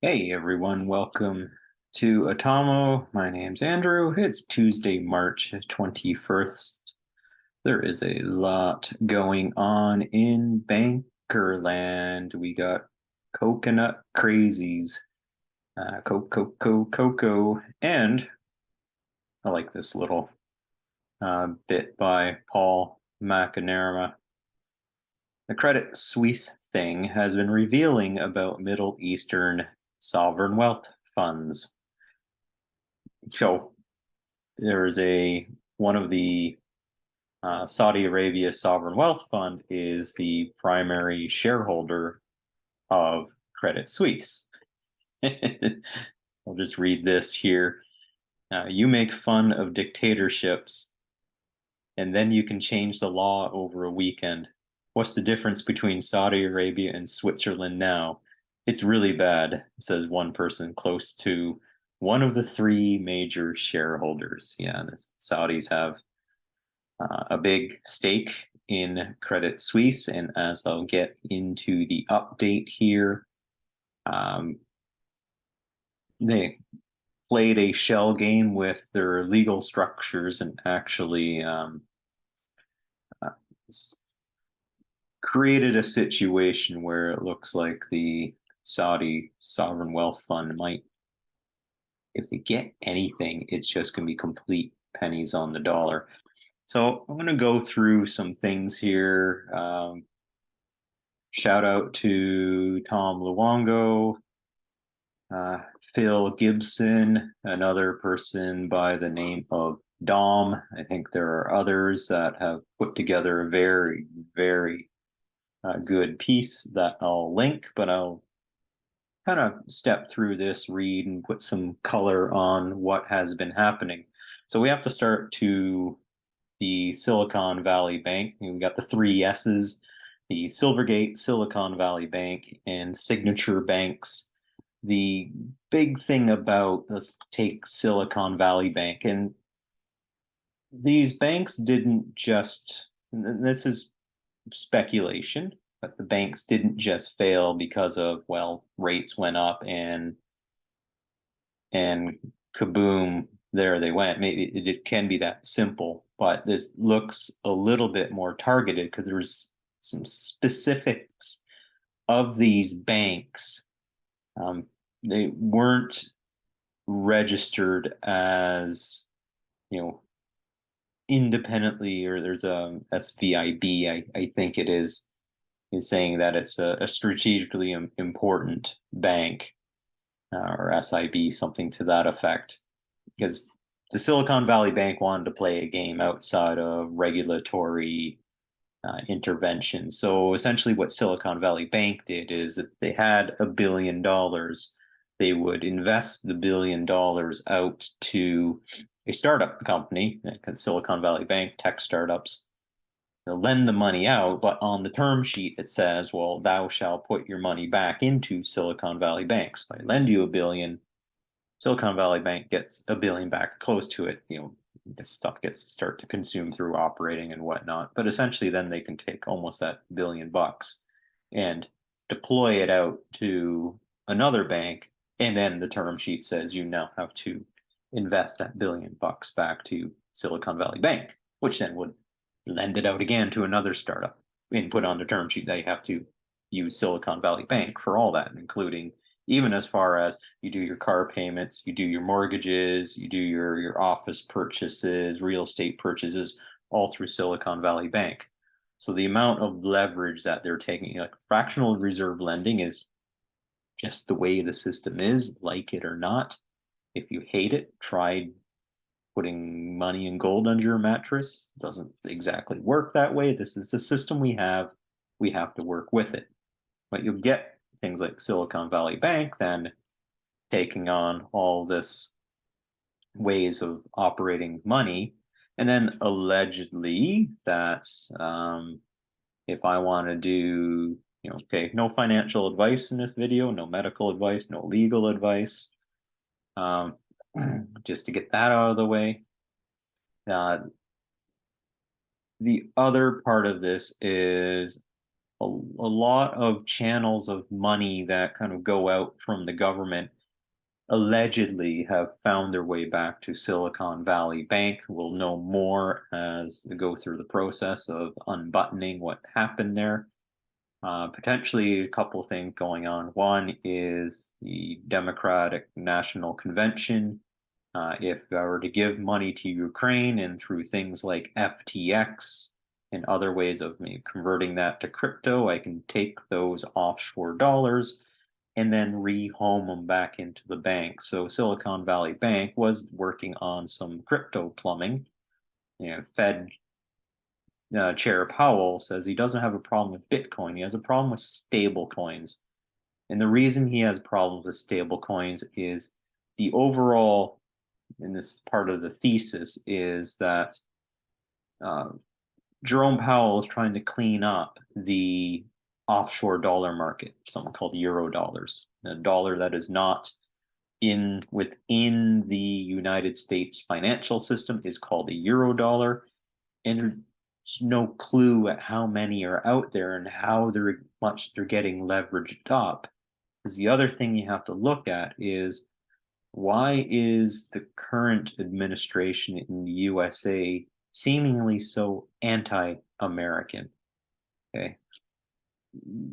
Hey everyone, welcome to Atomo. My name's Andrew. It's Tuesday, March 21st. There is a lot going on in Bankerland. We got coconut crazies, Coco, and I like this little bit by Paul McInerney. The Credit Suisse thing has been revealing about Middle Eastern sovereign wealth funds. So there is one of the Saudi Arabia sovereign wealth fund is the primary shareholder of Credit Suisse. I'll just read this here. You make fun of dictatorships, and then you can change the law over a weekend. What's the difference between Saudi Arabia and Switzerland now? It's really bad, says one person close to one of the three major shareholders. Yeah, the Saudis have a big stake in Credit Suisse. And as I'll get into the update here, they played a shell game with their legal structures and actually uh, created a situation where it looks like the Saudi sovereign wealth fund might, if they get anything, it's just going to be complete pennies on the dollar. So I'm going to go through some things here. Shout out to Tom Luongo, Phil Gibson, another person by the name of Dom. I think there are others that have put together a very good piece that I'll link, but I'll kind of step through this, read, and put some color on what has been happening. So we have to start to the Silicon Valley Bank. We got the three S's, the Silvergate, Silicon Valley Bank, and Signature Banks. The big thing about, let's take Silicon Valley Bank, and these banks didn't just, this is speculation, but the banks didn't just fail because of, well, rates went up and kaboom, there they went. Maybe it can be that simple, but this looks a little bit more targeted because there's some specifics of these banks. They weren't registered as, you know, independently, or there's a SVIB, I think it is saying that it's a strategically important bank, or SIB, something to that effect, because the Silicon Valley Bank wanted to play a game outside of regulatory intervention. So essentially, what Silicon Valley Bank did is if they had $1 billion, they would invest the $1 billion out to a startup company, because Silicon Valley Bank, tech startups, they'll lend the money out, but on the term sheet it says, well, thou shalt put your money back into Silicon Valley Bank. So I lend you $1 billion, Silicon Valley Bank gets $1 billion back, close to it. This stuff gets to start to consume through operating and whatnot. But essentially, then they can take almost that $1 billion and deploy it out to another bank. And then the term sheet says you now have to invest that $1 billion back to Silicon Valley Bank, which then would lend it out again to another startup and put on the term sheet they have to use Silicon Valley Bank for all that, including even as far as you do your car payments, you do your mortgages, you do your office purchases, real estate purchases, all through Silicon Valley Bank. So the amount of leverage that they're taking, like fractional reserve lending, is just the way the system is, like it or not. If you hate it, try putting money in gold under your mattress. It doesn't exactly work that way. This is the system we have. We have to work with it. But you'll get things like Silicon Valley Bank then taking on all this ways of operating money. And then allegedly that's if I want to do, okay, no financial advice in this video, no medical advice, no legal advice. Just to get that out of the way. The other part of this is a lot of channels of money that kind of go out from the government allegedly have found their way back to Silicon Valley Bank. We'll know more as we go through the process of unbuttoning what happened there. Potentially a couple of things going on. One is the Democratic National Convention. If I were to give money to Ukraine and through things like FTX and other ways of me converting that to crypto, I can take those offshore dollars and then rehome them back into the bank. So Silicon Valley Bank was working on some crypto plumbing. Fed Chair Powell says he doesn't have a problem with Bitcoin. He has a problem with stable coins. And the reason he has problems with stable coins is the overall, and this part of the thesis, is that Jerome Powell is trying to clean up the offshore dollar market, something called euro dollars, a dollar that is not within the United States financial system is called a euro dollar. And there's no clue at how many are out there and how much they're getting leveraged up. Because the other thing you have to look at is, why is the current administration in the USA seemingly so anti-American? Okay.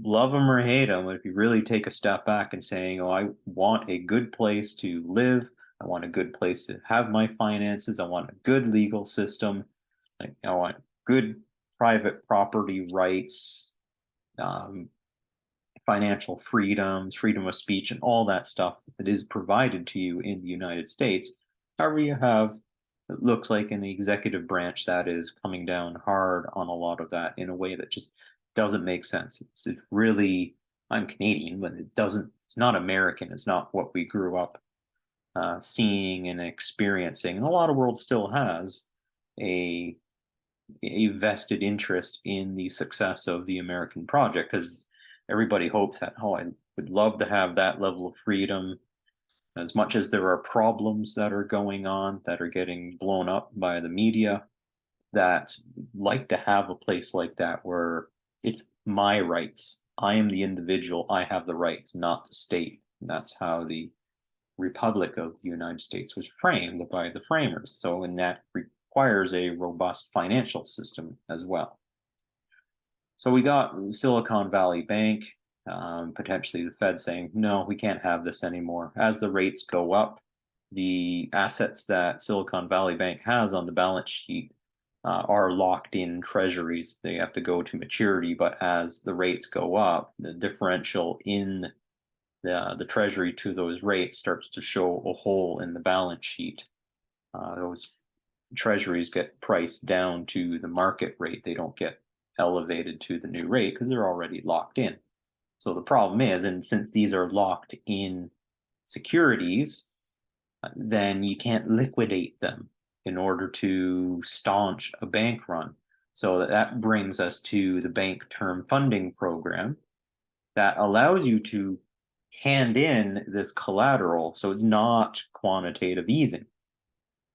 Love them or hate them, if you really take a step back and saying, oh, I want a good place to live, I want a good place to have my finances, I want a good legal system, I want good private property rights, financial freedoms, freedom of speech, and all that stuff that is provided to you in the United States. However, you have, it looks like, an executive branch that is coming down hard on a lot of that in a way that just doesn't make sense. It's really, I'm Canadian, but it's not American. It's not what we grew up seeing and experiencing. And a lot of world still has a vested interest in the success of the American project, because everybody hopes that, oh, I would love to have that level of freedom. As much as there are problems that are going on that are getting blown up by the media, that like to have a place like that where it's my rights. I am the individual. I have the rights, not the state. And that's how the Republic of the United States was framed by the framers. So, and that requires a robust financial system as well. So we got Silicon Valley Bank, potentially the Fed saying, no, we can't have this anymore. As the rates go up, the assets that Silicon Valley Bank has on the balance sheet are locked in treasuries. They have to go to maturity, but as the rates go up, the differential in the treasury to those rates starts to show a hole in the balance sheet. Those treasuries get priced down to the market rate. They don't get elevated to the new rate because they're already locked in. So the problem is, and since these are locked in securities, then you can't liquidate them in order to staunch a bank run. So that brings us to the Bank Term Funding Program that allows you to hand in this collateral. So it's not quantitative easing.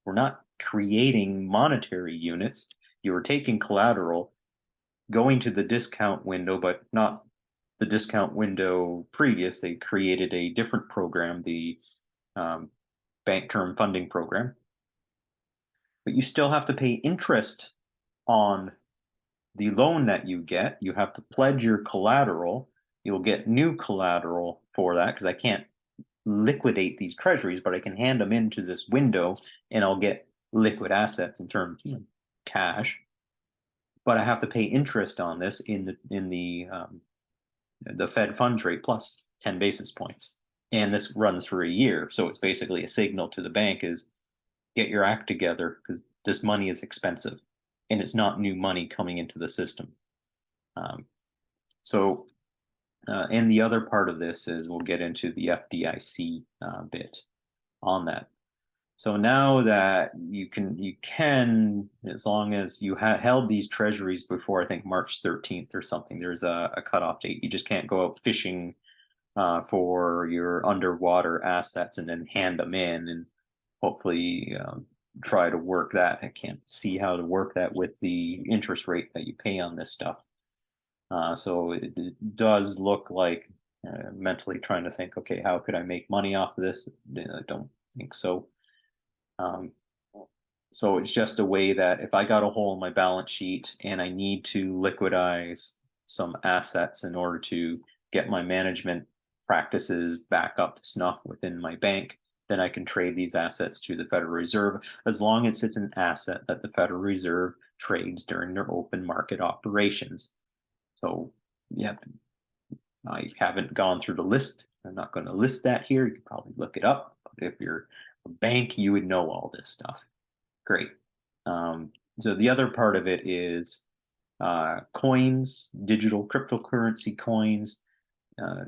We're not creating monetary units. You are taking collateral, going to the discount window, but not the discount window previous. They created a different program, the Bank Term Funding Program. But you still have to pay interest on the loan that you get. You have to pledge your collateral. You'll get new collateral for that, because I can't liquidate these treasuries, but I can hand them into this window and I'll get liquid assets in terms of cash. But I have to pay interest on this in the Fed funds rate plus 10 basis points. And this runs for a year. So it's basically a signal to the bank is, get your act together, because this money is expensive and it's not new money coming into the system. And the other part of this is, we'll get into the FDIC bit on that. So now that you can, as long as you held these treasuries before, I think March 13th or something, there's a cutoff date. You just can't go out fishing for your underwater assets and then hand them in and hopefully try to work that. I can't see how to work that with the interest rate that you pay on this stuff. So it does look like mentally trying to think, okay, how could I make money off of this? I don't think so. Um, so it's just a way that if I got a hole in my balance sheet and I need to liquidize some assets in order to get my management practices back up to snuff within my bank, then I can trade these assets to the Federal Reserve as long as it's an asset that the Federal Reserve trades during their open market operations. So, yeah, I haven't gone through the list. I'm not going to list that here. You can probably look it up. But if you're a bank, you would know all this stuff. Great. So the other part of it is coins, digital cryptocurrency coins. Uh,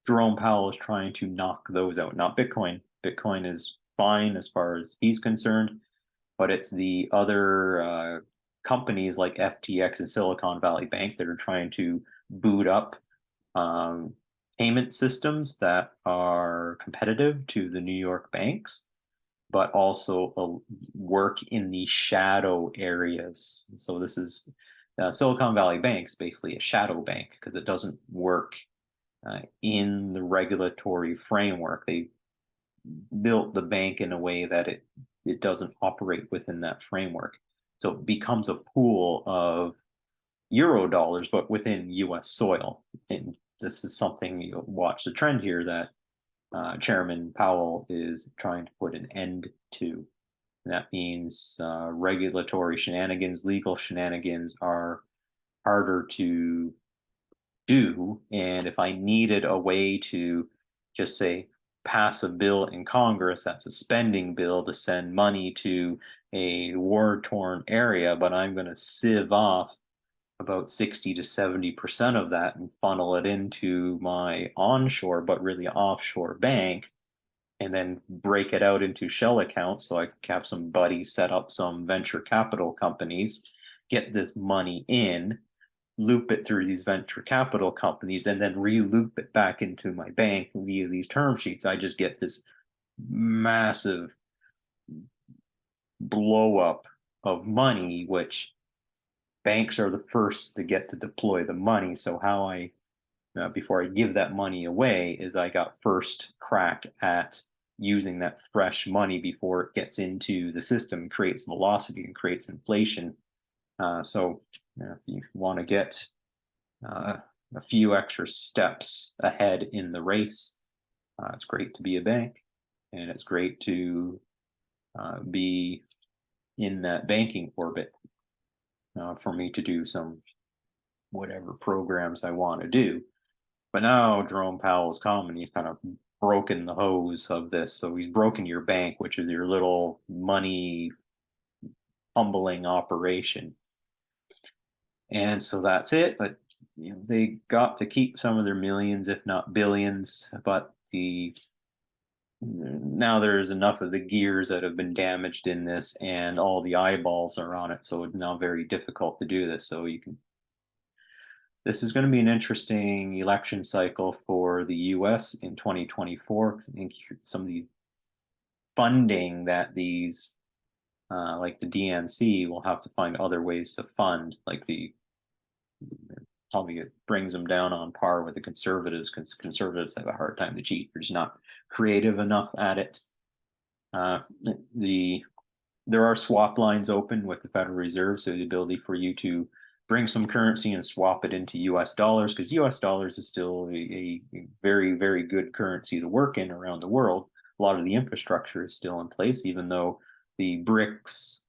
Jerome Powell is trying to knock those out, not Bitcoin. Bitcoin is fine as far as he's concerned, but it's the other companies like FTX and Silicon Valley Bank that are trying to boot up um, payment systems that are competitive to the New York banks, but also work in the shadow areas. So this is Silicon Valley Bank's basically a shadow bank because it doesn't work in the regulatory framework. They built the bank in a way that it doesn't operate within that framework. So it becomes a pool of euro dollars, but within US soil. And this is something you'll watch the trend here that Chairman Powell is trying to put an end to. And that means regulatory shenanigans, legal shenanigans are harder to do. And if I needed a way to just say pass a bill in Congress that's a spending bill to send money to a war torn area, but I'm going to sieve off about 60 to 70% of that and funnel it into my onshore but really offshore bank, and then break it out into shell accounts so I can have some buddies set up some venture capital companies, get this money in, loop it through these venture capital companies, and then re-loop it back into my bank via these term sheets. I just get this massive blow up of money, which banks are the first to get to deploy the money. So how I before I give that money away is I got first crack at using that fresh money before it gets into the system, creates velocity and creates inflation. So if you want to get a few extra steps ahead in the race, it's great to be a bank, and it's great to be in that banking orbit for me to do some whatever programs I want to do. But now Jerome Powell's come and he's kind of broken the hose of this. So he's broken your bank, which is your little money humbling operation. And so that's it. But they got to keep some of their millions, if not billions. But now there's enough of the gears that have been damaged in this, and all the eyeballs are on it. So it's now very difficult to do this. So this is going to be an interesting election cycle for the US in 2024. I think some of the funding that these, like the DNC, will have to find other ways to fund, like probably it brings them down on par with the conservatives, because conservatives have a hard time to cheat. They're just not creative enough at it. There are swap lines open with the Federal Reserve, so the ability for you to bring some currency and swap it into US dollars, because US dollars is still a very, very good currency to work in around the world. A lot of the infrastructure is still in place, even though the BRICS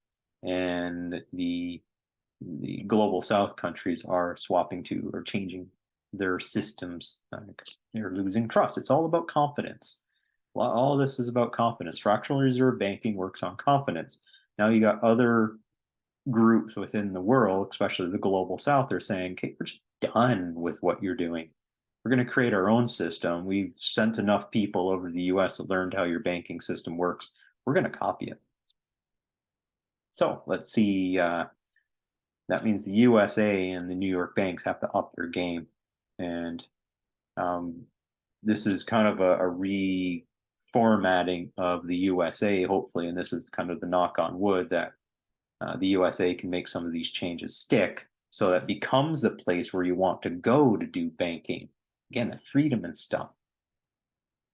and the global South countries are swapping to or changing their systems. They're losing trust. It's all about confidence. All of this is about confidence. Fractional reserve banking works on confidence. Now you got other groups within the world, especially the global South, they're saying, okay, we're just done with what you're doing. We're going to create our own system. We've sent enough people over to the US that learned how your banking system works. We're going to copy it. So let's see. That means the USA and the New York banks have to up their game. And this is kind of a reformatting of the USA, hopefully. And this is kind of the knock on wood that the USA can make some of these changes stick. So that becomes the place where you want to go to do banking. Again, that freedom and stuff.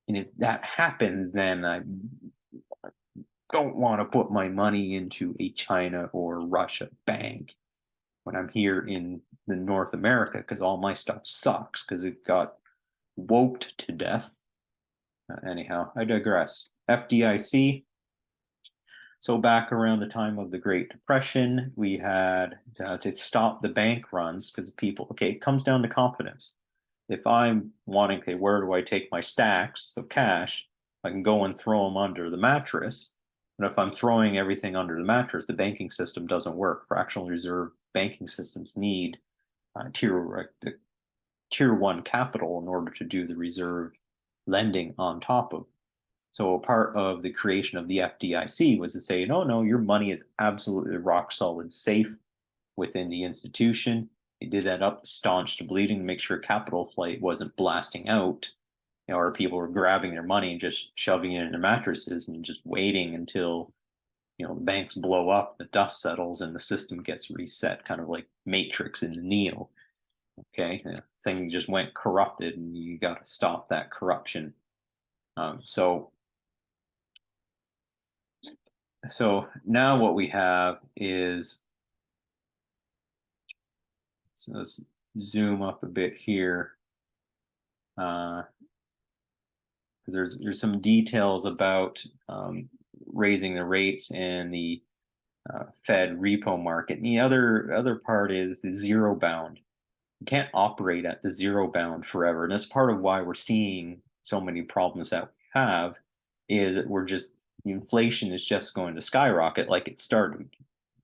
And if that happens, then I don't want to put my money into a China or Russia bank when I'm here in the North America, because all my stuff sucks because it got woked to death. Anyhow, I digress. FDIC. So back around the time of the Great Depression, we had to stop the bank runs because people, okay, it comes down to confidence. If I'm wanting, okay, where do I take my stacks of cash? I can go and throw them under the mattress. But if I'm throwing everything under the mattress, the banking system doesn't work. Fractional reserve banking systems need tier one capital in order to do the reserve lending on top of. So a part of the creation of the FDIC was to say, no, your money is absolutely rock solid safe within the institution. They did that up staunch to bleeding to make sure capital flight wasn't blasting out, or people were grabbing their money and just shoving it into mattresses and just waiting until the banks blow up, the dust settles, and the system gets reset, kind of like Matrix in the Neo. Okay, the thing just went corrupted, and you got to stop that corruption. So now what we have is, so let's zoom up a bit here, because there's some details about raising the rates in the Fed repo market. And the other part is the zero bound. You can't operate at the zero bound forever, and that's part of why we're seeing so many problems that we have. Is that inflation is just going to skyrocket like it started.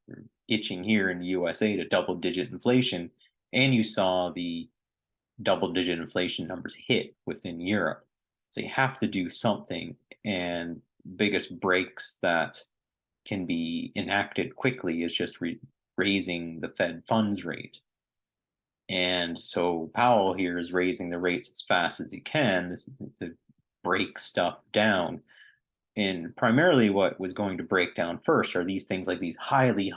We're itching here in the USA to double-digit inflation, and you saw the double-digit inflation numbers hit within Europe. So you have to do something, and biggest breaks that can be enacted quickly is just raising the Fed funds rate. And so Powell here is raising the rates as fast as he can to break stuff down. And primarily what was going to break down first are these things like these highly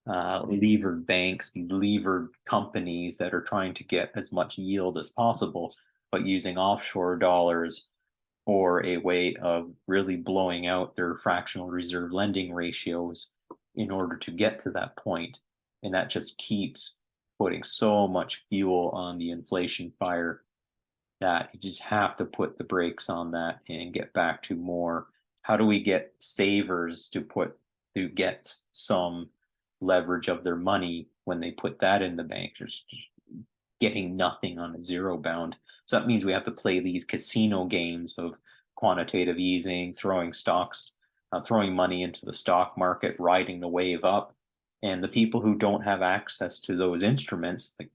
levered banks, these levered companies that are trying to get as much yield as possible, but using offshore dollars or a way of really blowing out their fractional reserve lending ratios in order to get to that point. And that just keeps putting so much fuel on the inflation fire that you just have to put the brakes on that and get back to more. How do we get savers to get some leverage of their money when they put that in the bank? There's getting nothing on a zero bound. So that means we have to play these casino games of quantitative easing, throwing money into the stock market, riding the wave up. And the people who don't have access to those instruments, like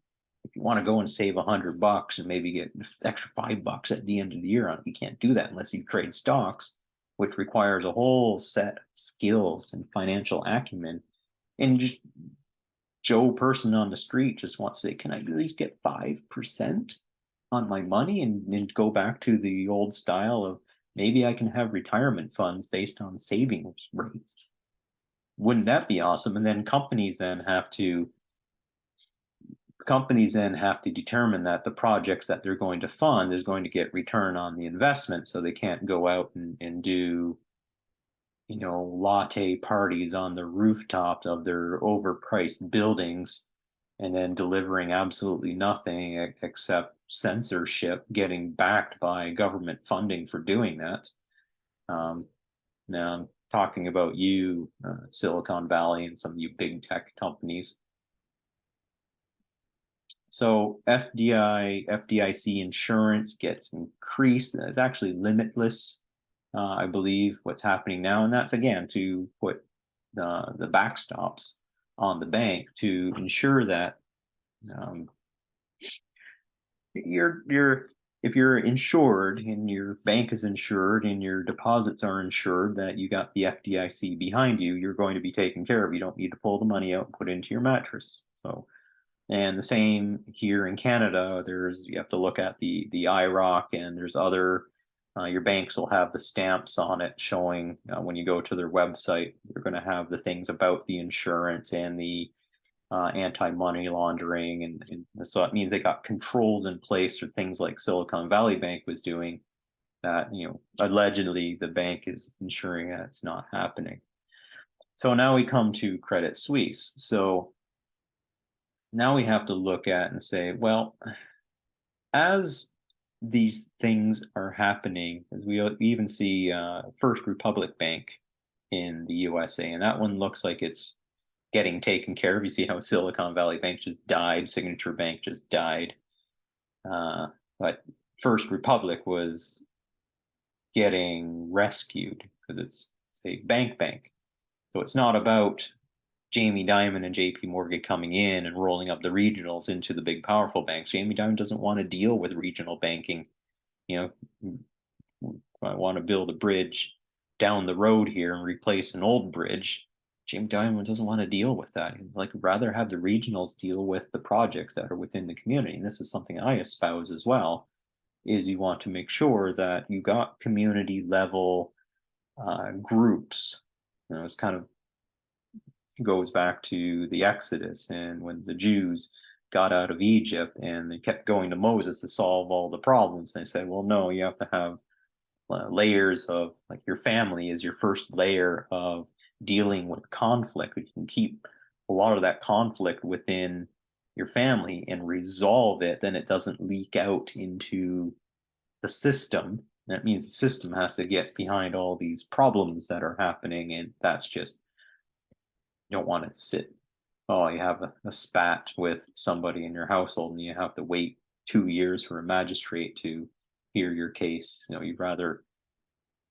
if you want to go and save $100 and maybe get an extra $5 at the end of the year on it, you can't do that unless you trade stocks, which requires a whole set of skills and financial acumen. And just Joe person on the street just wants to say, can I at least get 5% on my money and go back to the old style of maybe I can have retirement funds based on savings rates? Wouldn't that be awesome? And then companies then have to determine that the projects that they're going to fund is going to get return on the investment, so they can't go out and do latte parties on the rooftop of their overpriced buildings and then delivering absolutely nothing except censorship, getting backed by government funding for doing that. Now I'm talking about Silicon Valley and some of you big tech companies. So FDIC insurance gets increased. It's actually limitless, I believe, what's happening now. And that's, again, to put the backstops on the bank to ensure that if you're insured and your bank is insured and your deposits are insured, that you got the FDIC behind you, you're going to be taken care of. You don't need to pull the money out and put it into your mattress. So, and the same here in Canada, you have to look at the IROC, and there's other, your banks will have the stamps on it showing when you go to their website, you're going to have the things about the insurance and the anti-money laundering, and so it means they got controls in place for things like Silicon Valley Bank was doing that, allegedly the bank is ensuring that it's not happening. So now we come to Credit Suisse. So now we have to look at and say, well, as these things are happening, as we even see First Republic Bank in the USA, and that one looks like it's getting taken care of. You see how Silicon Valley Bank just died, Signature Bank just died. But First Republic was getting rescued because it's a bank. So it's not about Jamie Dimon and JP Morgan coming in and rolling up the regionals into the big powerful banks. Jamie Dimon doesn't want to deal with regional banking. If I want to build a bridge down the road here and replace an old bridge, Jamie Dimon doesn't want to deal with that. He'd rather have the regionals deal with the projects that are within the community. And this is something I espouse as well, is you want to make sure that you got community level groups. It's kind of goes back to the Exodus and when the Jews got out of Egypt and they kept going to Moses to solve all the problems. They said, well, no, you have to have layers of, like, your family is your first layer of dealing with conflict. You can keep a lot of that conflict within your family and resolve it, then it doesn't leak out into the system. That means the system has to get behind all these problems that are happening, and that's just, you don't want to sit, you have a spat with somebody in your household and you have to wait 2 years for a magistrate to hear your case. You'd rather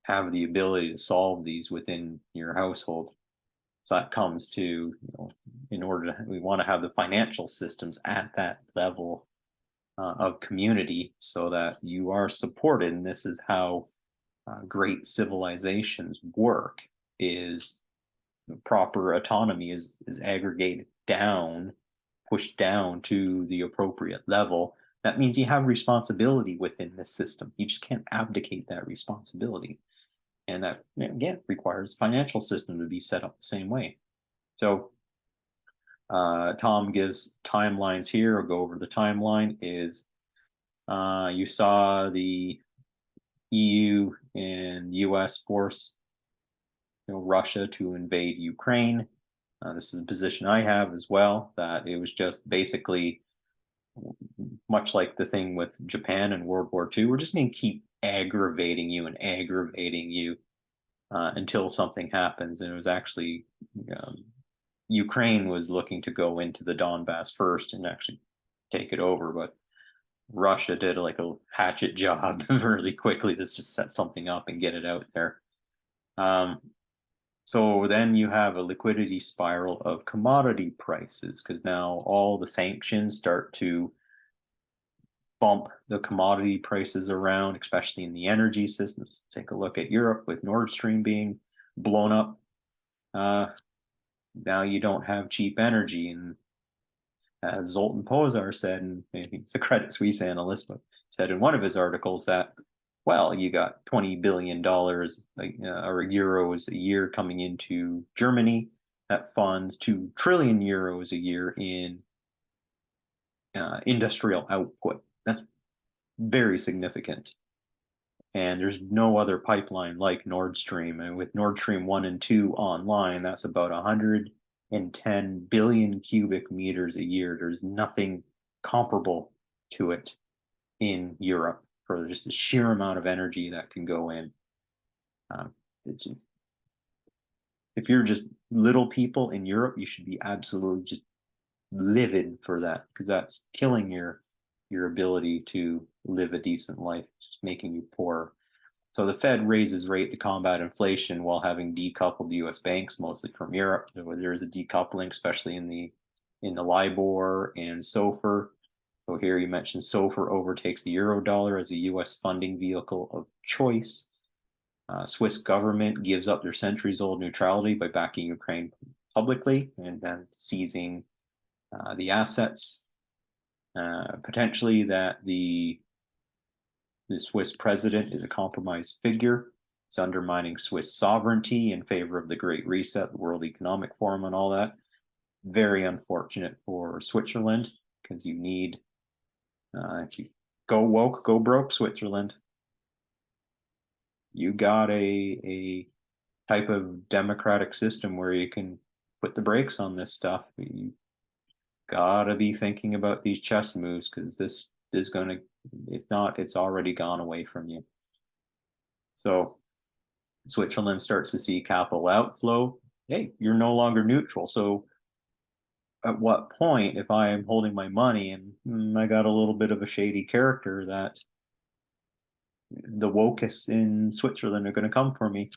have the ability to solve these within your household. So that comes to, in order to, we want to have the financial systems at that level of community so that you are supported. And this is how great civilizations work, is proper autonomy is aggregated down, pushed down to the appropriate level. That means you have responsibility within this system. You just can't abdicate that responsibility. And that, again, requires financial system to be set up the same way. So Tom gives timelines here. I'll go over the timeline. Is you saw the EU and US force Russia to invade Ukraine. This is a position I have as well, that it was just basically much like the thing with Japan in World War II. We're just going to keep aggravating you until something happens. And it was actually Ukraine was looking to go into the Donbass first and actually take it over, but Russia did like a hatchet job really quickly to just set something up and get it out there. So then you have a liquidity spiral of commodity prices, because now all the sanctions start to bump the commodity prices around, especially in the energy systems. Take a look at Europe with Nord Stream being blown up. Now you don't have cheap energy. And as Zoltan Pozar said, and he's a Credit Suisse analyst, but said in one of his articles that, well, you got $20 billion or euros a year coming into Germany that funds 2 trillion euros a year in industrial output. That's very significant. And there's no other pipeline like Nord Stream. And with Nord Stream 1 and 2 online, that's about 110 billion cubic meters a year. There's nothing comparable to it in Europe for just the sheer amount of energy that can go in. If you're just little people in Europe, you should be absolutely just livid for that, because that's killing your ability to live a decent life, just making you poor. So the Fed raises rate to combat inflation while having decoupled U.S. banks mostly from Europe. There is a decoupling, especially in the LIBOR and SOFR. So here you mentioned SOFR overtakes the euro dollar as a U.S. funding vehicle of choice. Swiss government gives up their centuries-old neutrality by backing Ukraine publicly and then seizing the assets. Potentially that the Swiss president is a compromised figure. It's undermining Swiss sovereignty in favor of the Great Reset, the World Economic Forum, and all that. very unfortunate for Switzerland, because you need, if you go woke, go broke, Switzerland. You got a type of democratic system where you can put the brakes on this stuff. You gotta be thinking about these chess moves, because this is gonna, if not, it's already gone away from you. So Switzerland starts to see capital outflow. Hey, you're no longer neutral. So at what point, if I am holding my money and I got a little bit of a shady character, that the wokest in Switzerland are going to come for me?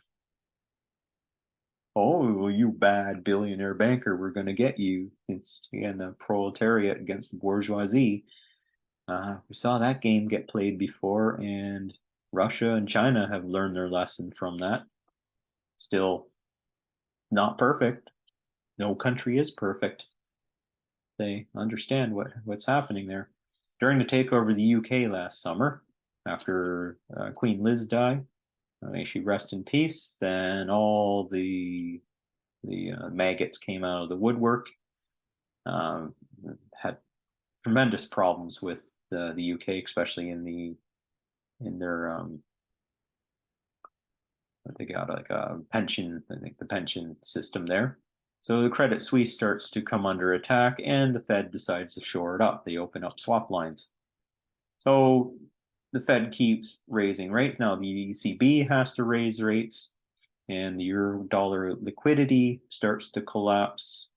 Oh, well, you bad billionaire banker, we're going to get you. It's, again, the proletariat against the bourgeoisie. We saw that game get played before, and Russia and China have learned their lesson from that. Still not perfect. No country is perfect. They understand what's happening there. During the takeover of the UK last summer, after Queen Liz died, may she rest in peace, then all the maggots came out of the woodwork. Had tremendous problems with the UK, especially in their they got like a pension, I think the pension system there. So the Credit Suisse starts to come under attack, and the Fed decides to shore it up. They open up swap lines. So the Fed keeps raising rates. Now the ECB has to raise rates, and the euro dollar liquidity starts to collapse.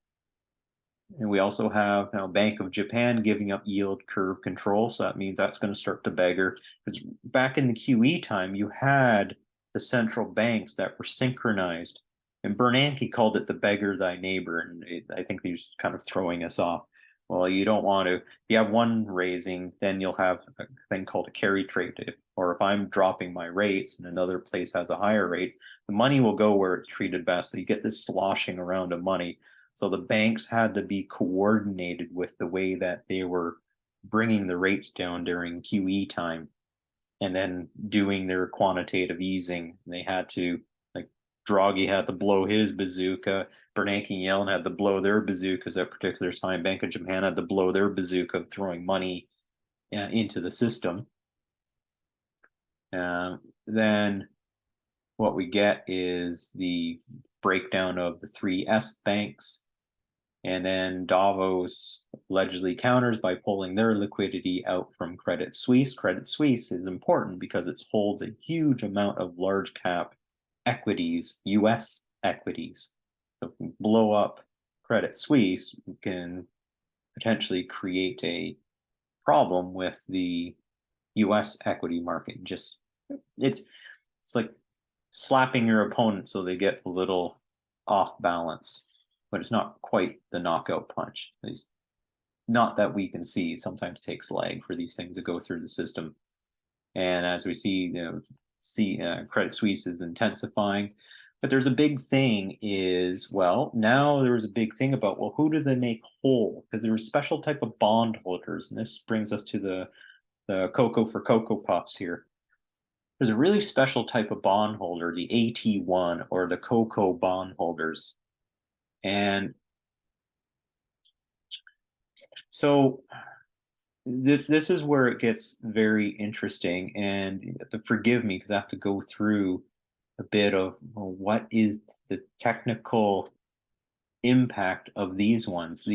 And we also have now Bank of Japan giving up yield curve control. So that means that's going to start to beggar. Because back in the QE time, you had the central banks that were synchronized. And Bernanke called it the beggar thy neighbor. And I think he's kind of throwing us off. Well, you don't want to. If you have one raising, then you'll have a thing called a carry trade. Or if I'm dropping my rates and another place has a higher rate, the money will go where it's treated best. So you get this sloshing around of money. So the banks had to be coordinated with the way that they were bringing the rates down during QE time, and then doing their quantitative easing. They had to, like, Draghi had to blow his bazooka. Bernanke and Yellen had to blow their bazookas at particular time. Bank of Japan had to blow their bazooka of throwing money into the system. Then what we get is the breakdown of the three S banks. And then Davos allegedly counters by pulling their liquidity out from Credit Suisse. Credit Suisse is important because it holds a huge amount of large cap equities, US equities. So if we blow up Credit Suisse, we can potentially create a problem with the US equity market. Just it's like slapping your opponent so they get a little off balance, but it's not quite the knockout punch. It's not that we can see. It sometimes takes lag for these things to go through the system. And as we see, Credit Suisse is intensifying. But there's a big thing is, well, now there was a big thing about, well, who do they make whole? Because there were special type of bondholders. And this brings us to the Coco for Cocoa Puffs here. There's a really special type of bondholder, the AT1 or the Coco bondholders. And so this is where it gets very interesting, and you have to forgive me because I have to go through a bit of, well, what is the technical impact of these ones.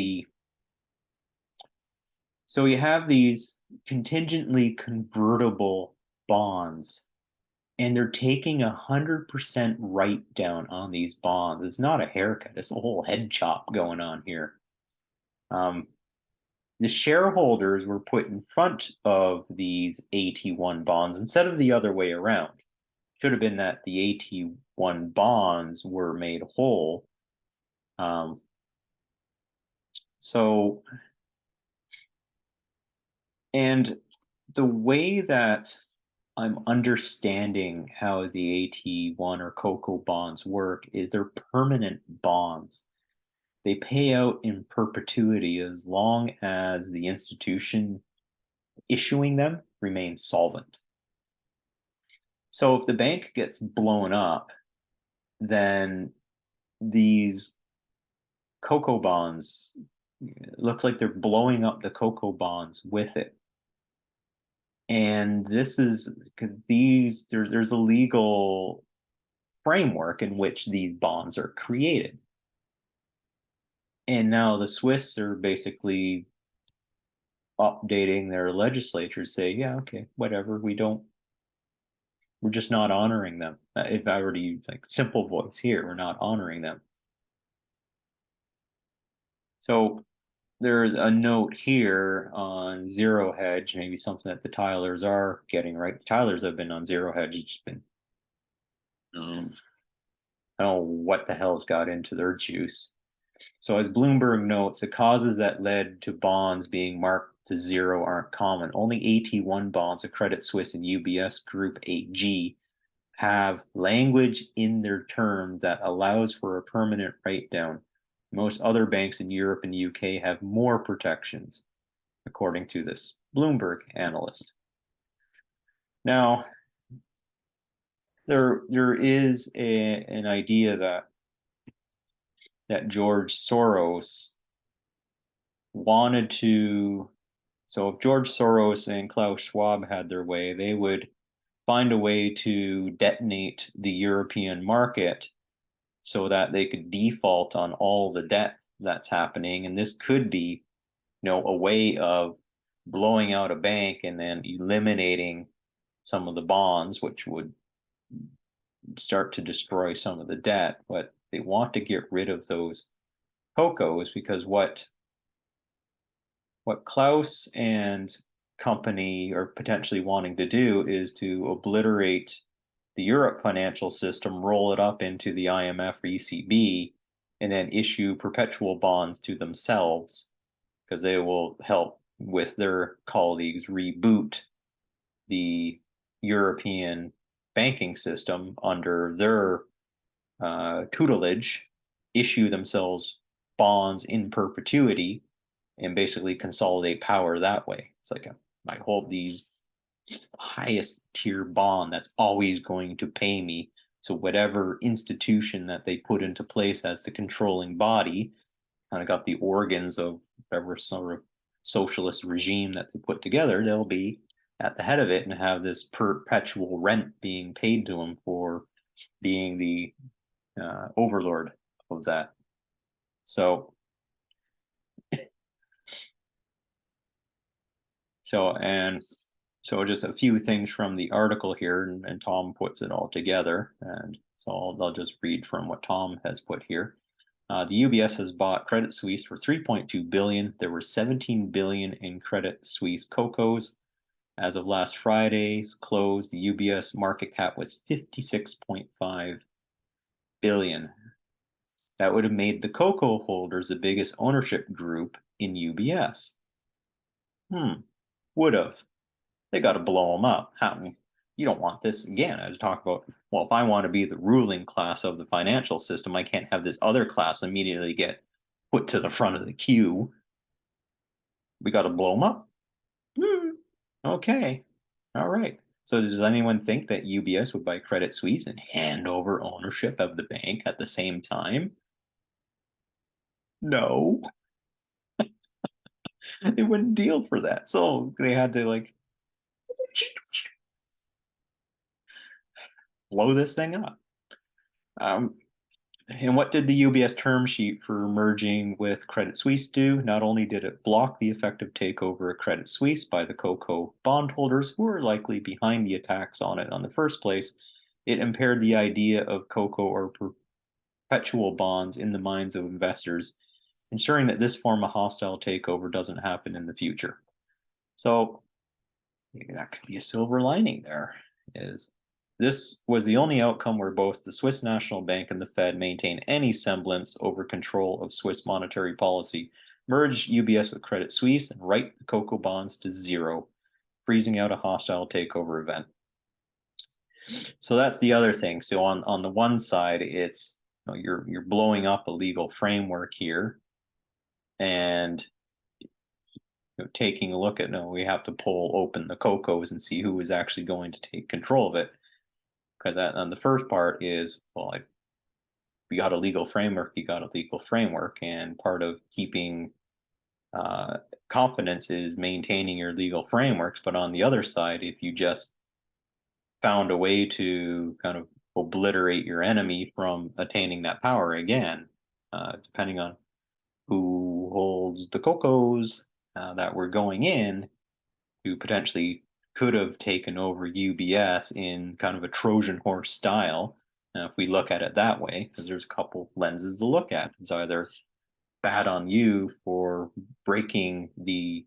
So you have these contingently convertible bonds, and they're taking 100% write down on these bonds. It's not a haircut, it's a whole head chop going on here. The shareholders were put in front of these AT1 bonds instead of the other way around. Should have been that the AT1 bonds were made whole. So, and the way that I'm understanding how the AT1 or Coco bonds work is they're permanent bonds. They pay out in perpetuity as long as the institution issuing them remains solvent. So if the bank gets blown up, then these Coco bonds. It looks like they're blowing up the Coco bonds with it. And this is because there's a legal framework in which these bonds are created. And now the Swiss are basically updating their legislature, say, yeah, okay, whatever, we're just not honoring them. If I were to use like simple voice here, we're not honoring them. So there's a note here on zero hedge, maybe something that the Tylers are getting right. Tylers have been on zero hedge. It's been, I don't know what the hell's got into their juice. So as Bloomberg notes, the causes that led to bonds being marked to zero aren't common. Only AT1 bonds of Credit Suisse and UBS Group AG have language in their terms that allows for a permanent write-down. Most other banks in Europe and the UK have more protections, according to this Bloomberg analyst. Now, there is an idea that George Soros wanted to. So if George Soros and Klaus Schwab had their way, they would find a way to detonate the European market so that they could default on all the debt that's happening. And this could be, a way of blowing out a bank and then eliminating some of the bonds, which would start to destroy some of the debt. But they want to get rid of those Cocos because what Klaus and company are potentially wanting to do is to obliterate the Europe financial system, roll it up into the IMF or ECB, and then issue perpetual bonds to themselves because they will help with their colleagues reboot the European banking system under their tutelage, issue themselves bonds in perpetuity, and basically consolidate power that way. It's like I hold these highest tier bond that's always going to pay me. So whatever institution that they put into place as the controlling body, kind of got the organs of whatever sort of socialist regime that they put together, they'll be at the head of it and have this perpetual rent being paid to them for being the overlord of that. So just a few things from the article here, and Tom puts it all together. And so I'll just read from what Tom has put here. The UBS has bought Credit Suisse for 3.2 billion. There were 17 billion in Credit Suisse Cocos. As of last Friday's close, the UBS market cap was 56.5 billion. That would have made the Coco holders the biggest ownership group in UBS. Would have. They got to blow them up. You don't want this again. I was talking about, well, if I want to be the ruling class of the financial system, I can't have this other class immediately get put to the front of the queue. We got to blow them up. Okay. All right. So does anyone think that UBS would buy Credit Suisse and hand over ownership of the bank at the same time? No. They wouldn't deal for that. So they had to blow this thing up. And what did the UBS term sheet for merging with Credit Suisse do? Not only did it block the effective takeover of Credit Suisse by the Coco bondholders who were likely behind the attacks on it in the first place, it impaired the idea of Coco or perpetual bonds in the minds of investors, ensuring that this form of hostile takeover doesn't happen in the future. So maybe that could be a silver lining there, is this was the only outcome where both the Swiss National Bank and the Fed maintain any semblance over control of Swiss monetary policy, merge UBS with Credit Suisse, and write the Coco bonds to zero, freezing out a hostile takeover event. So that's the other thing. So on the one side, it's you're blowing up a legal framework here, and taking a look at, no, we have to pull open the Cocos and see who is actually going to take control of it. Because on the first part is, well, you got a legal framework, you got a legal framework, and part of keeping confidence is maintaining your legal frameworks. But on the other side, if you just found a way to kind of obliterate your enemy from attaining that power again, depending on who holds the Cocos that were going in, who potentially could have taken over UBS in kind of a Trojan horse style. Now, if we look at it that way, because there's a couple lenses to look at, it's either bad on you for breaking the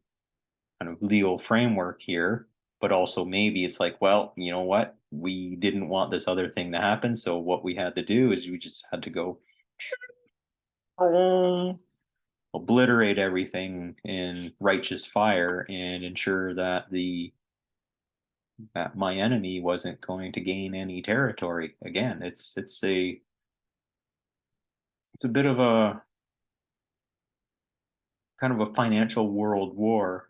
kind of legal framework here, but also maybe it's like, well, you know what? We didn't want this other thing to happen. So what we had to do is we just had to go obliterate everything in righteous fire and ensure that that my enemy wasn't going to gain any territory. Again, it's a bit of a kind of a financial world war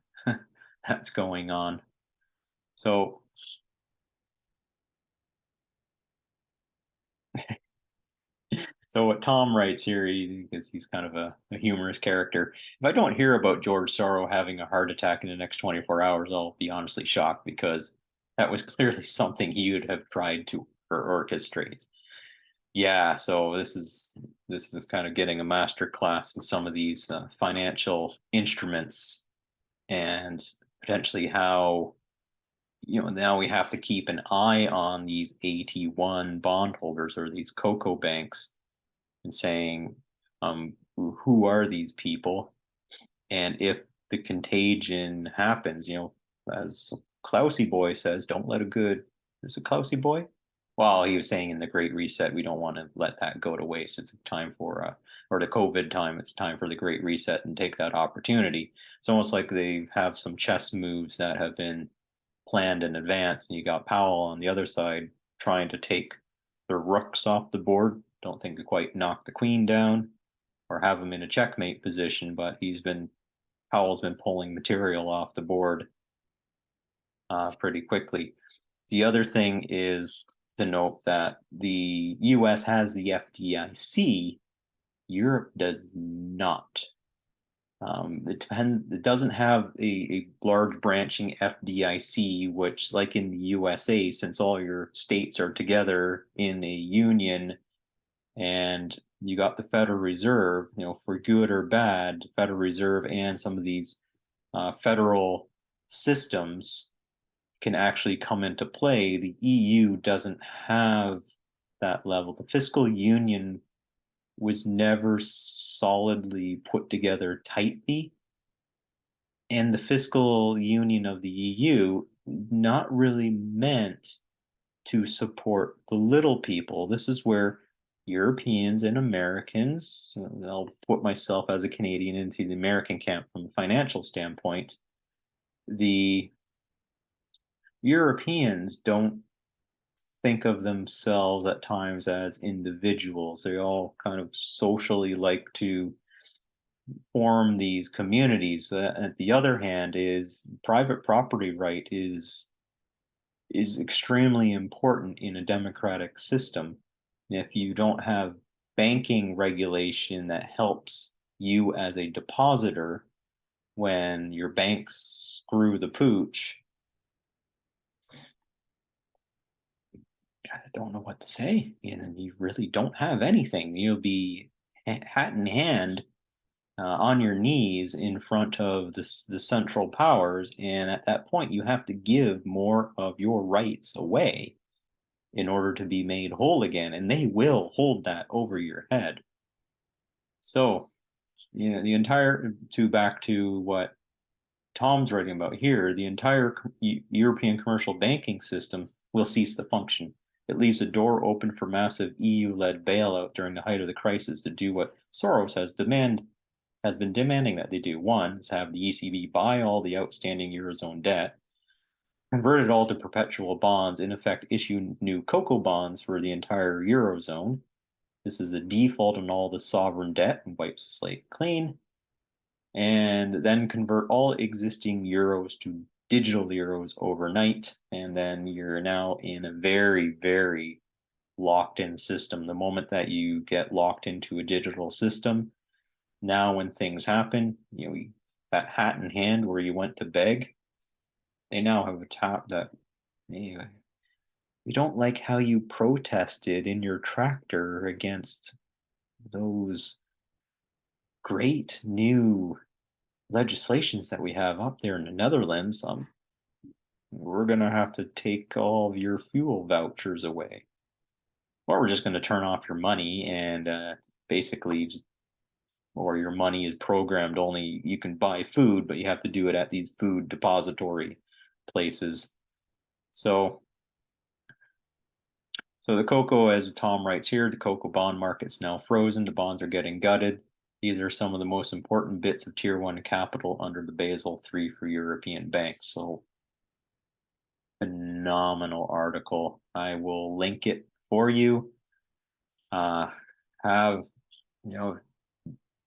that's going on. So what Tom writes here, because he's kind of a humorous character. If I don't hear about George Soros having a heart attack in the next 24 hours, I'll be honestly shocked, because that was clearly something he would have tried to orchestrate. Yeah, so this is kind of getting a master class in some of these financial instruments, and potentially how, now we have to keep an eye on these AT1 bondholders, or these Coco banks, and saying, who are these people? And if the contagion happens, as Klausy Boy says, don't let a good, there's a Klausy Boy? Well, he was saying in the Great Reset, we don't want to let that go to waste. It's time for, or the COVID time, it's time for the Great Reset and take that opportunity. It's almost like they have some chess moves that have been planned in advance, and you got Powell on the other side trying to take the rooks off the board. Don't think to quite knock the queen down or have him in a checkmate position, but Powell's been pulling material off the board pretty quickly. The other thing is to note that the US has the FDIC, Europe does not. It depends. It doesn't have a large branching FDIC, which, like in the USA, since all your states are together in a union, and you got the Federal Reserve, for good or bad, the Federal Reserve and some of these federal systems can actually come into play. The EU doesn't have that level. The fiscal union was never solidly put together tightly. And the fiscal union of the EU not really meant to support the little people. This is where Europeans and Americans, I'll put myself as a Canadian into the American camp from a financial standpoint, the Europeans don't think of themselves at times as individuals. They all kind of socially like to form these communities. At the other hand, is private property right is extremely important in a democratic system. If you don't have banking regulation that helps you as a depositor when your banks screw the pooch, I don't know what to say. And you really don't have anything. You'll be hat in hand on your knees in front of the central powers. And at that point, you have to give more of your rights away in order to be made whole again. And they will hold that over your head. So, the entire, back to what Tom's writing about here, the entire European commercial banking system will cease to function. It leaves a door open for massive EU-led bailout during the height of the crisis to do what Soros has been demanding that they do. One is have the ECB buy all the outstanding Eurozone debt, convert it all to perpetual bonds, in effect issue new Coco bonds for the entire Eurozone. This is a default on all the sovereign debt and wipes the slate clean. And then convert all existing euros to digital euros overnight. And then you're now in a very, very locked in system. The moment that you get locked into a digital system, now when things happen, that hat in hand where you went to beg, they now have a tap that, hey, we don't like how you protested in your tractor against those great new legislations that we have up there in the Netherlands. We're gonna have to take all of your fuel vouchers away, or we're just gonna turn off your money and basically, or your money is programmed only. You can buy food, but you have to do it at these food depository places. So, so the Coco, as Tom writes here, the Coco bond market's now frozen. The bonds are getting gutted. These are some of the most important bits of tier one capital under the Basel III for European banks. So phenomenal article. I will link it for you. Have,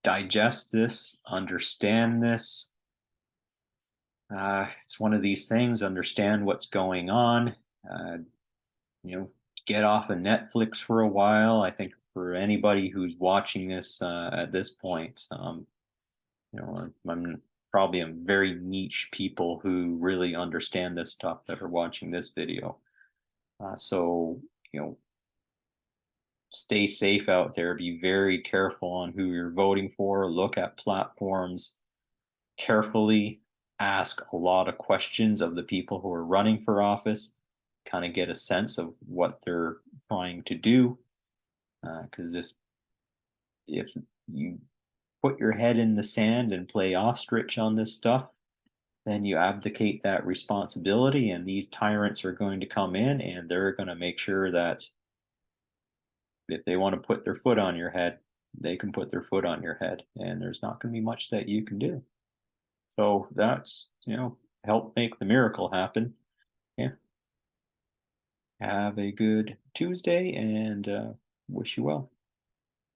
digest this, understand this. It's one of these things, understand what's going on. Uh, get off of Netflix for a while. I think for anybody who's watching this at this point, I'm probably a very niche people who really understand this stuff that are watching this video. So, stay safe out there. Be very careful on who you're voting for. Look at platforms carefully. Ask a lot of questions of the people who are running for office. Kind of get a sense of what they're trying to do. Because if you put your head in the sand and play ostrich on this stuff, then you abdicate that responsibility, and these tyrants are going to come in and they're going to make sure that if they want to put their foot on your head, they can put their foot on your head, and there's not going to be much that you can do. So that's, help make the miracle happen. Yeah. Have a good Tuesday, and wish you well.